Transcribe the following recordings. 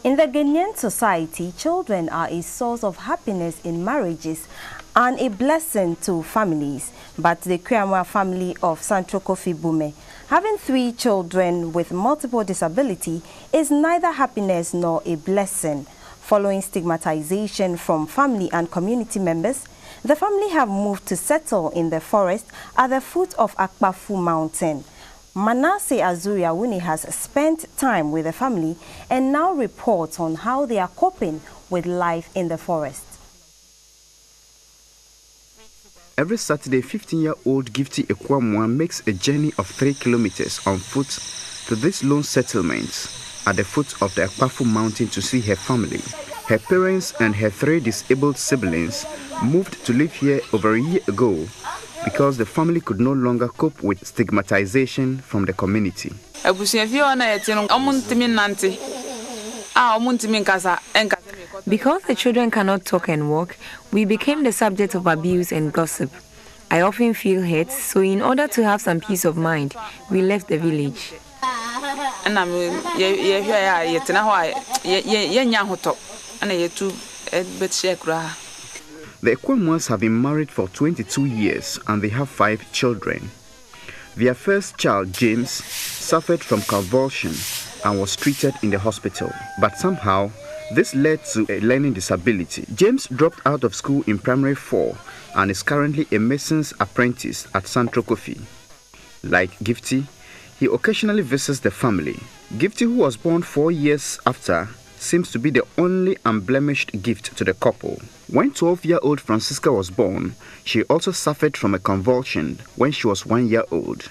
In the Ghanaian society, children are a source of happiness in marriages and a blessing to families. But the Akuamoahs family of Santrokofi Bume, having 3 children with multiple disability, is neither happiness nor a blessing. Following stigmatization from family and community members, the family have moved to settle in the forest at the foot of Akuamoahs Mountain. Manasseh Azure Awuni has spent time with the family and now reports on how they are coping with life in the forest. Every Saturday, 15-year-old Gifty Akuamoahs makes a journey of 3 kilometers on foot to this lone settlement at the foot of the Akuamoahs Mountain to see her family. Her parents and her 3 disabled siblings moved to live here over a year ago because the family could no longer cope with stigmatization from the community. Because the children cannot talk and walk, we became the subject of abuse and gossip. I often feel hurt, so in order to have some peace of mind, we left the village. The Akuamoahs have been married for 22 years and they have 5 children. Their first child, James, suffered from convulsion and was treated in the hospital. But somehow, this led to a learning disability. James dropped out of school in primary 4 and is currently a mason's apprentice at Santrokofi. Like Gifty, he occasionally visits the family. Gifty, who was born 4 years after, seems to be the only unblemished gift to the couple. When 12-year-old Francisca was born, she also suffered from a convulsion when she was 1 year old.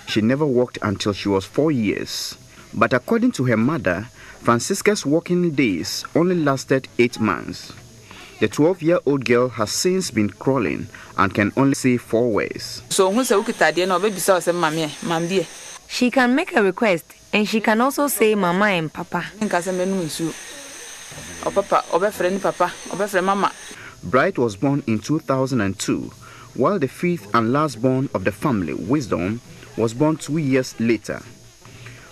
She never walked until she was 4 years. But according to her mother, Francisca's walking days only lasted 8 months. The 12-year-old girl has since been crawling and can only say 4 words. She can make a request and she can also say mama and papa. Bright was born in 2002, while the 5th and last born of the family, Wisdom, was born 2 years later.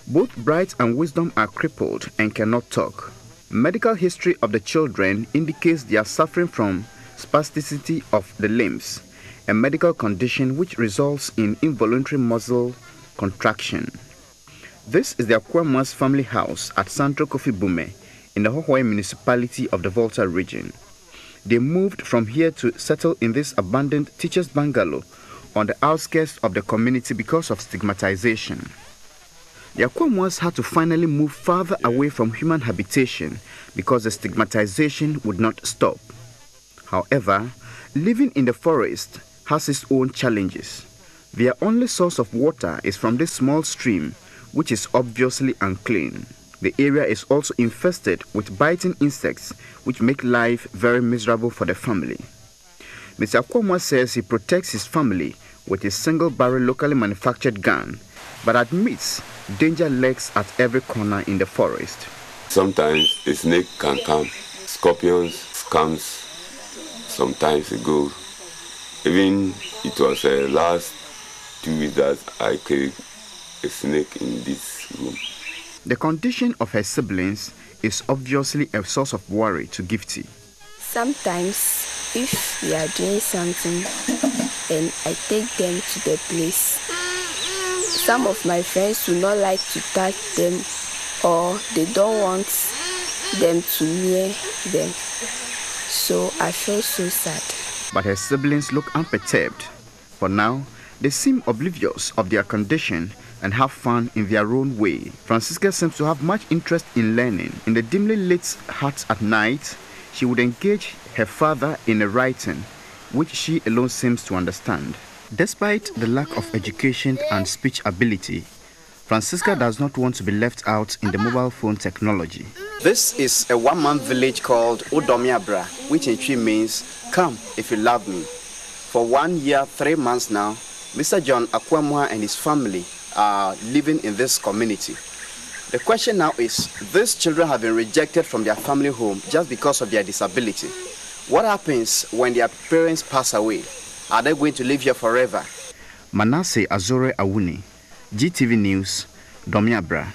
Both Bright and Wisdom are crippled and cannot talk. Medical history of the children indicates they are suffering from spasticity of the limbs, a medical condition which results in involuntary muscle contraction. This is the Akuamoahs family house at Santrokofi Bume in the Hohoe municipality of the Volta Region. They moved from here to settle in this abandoned teacher's bungalow on the outskirts of the community because of stigmatization. The Akuamoahs had to finally move farther away from human habitation because the stigmatization would not stop. However, living in the forest has its own challenges. Their only source of water is from this small stream, which is obviously unclean. The area is also infested with biting insects, which make life very miserable for the family. Mr. Akuamoahs says he protects his family with a single-barrel locally manufactured gun, but admits danger lurks at every corner in the forest. Sometimes a snake can come. Scorpions comes sometimes ago. Even it was last 2 weeks that I killed a snake in this room. The condition of her siblings is obviously a source of worry to Gifty. Sometimes, if we are doing something and I take them to the place, some of my friends do not like to touch them or they don't want them to near them. So I feel so sad. But her siblings look unperturbed. For now, they seem oblivious of their condition and have fun in their own way. Francisca seems to have much interest in learning. In the dimly lit hut at night, she would engage her father in a writing, which she alone seems to understand. Despite the lack of education and speech ability, Francisca does not want to be left out in the mobile phone technology. This is a one-man village called Odomiabra, which in Twi means, come if you love me. For 1 year, 3 months now, Mr. John Akuamoahs and his family are living in this community. The question now is, these children have been rejected from their family home just because of their disability. What happens when their parents pass away? Are they going to live here forever? Manasseh Azure Awuni, GTV News, Domiabra.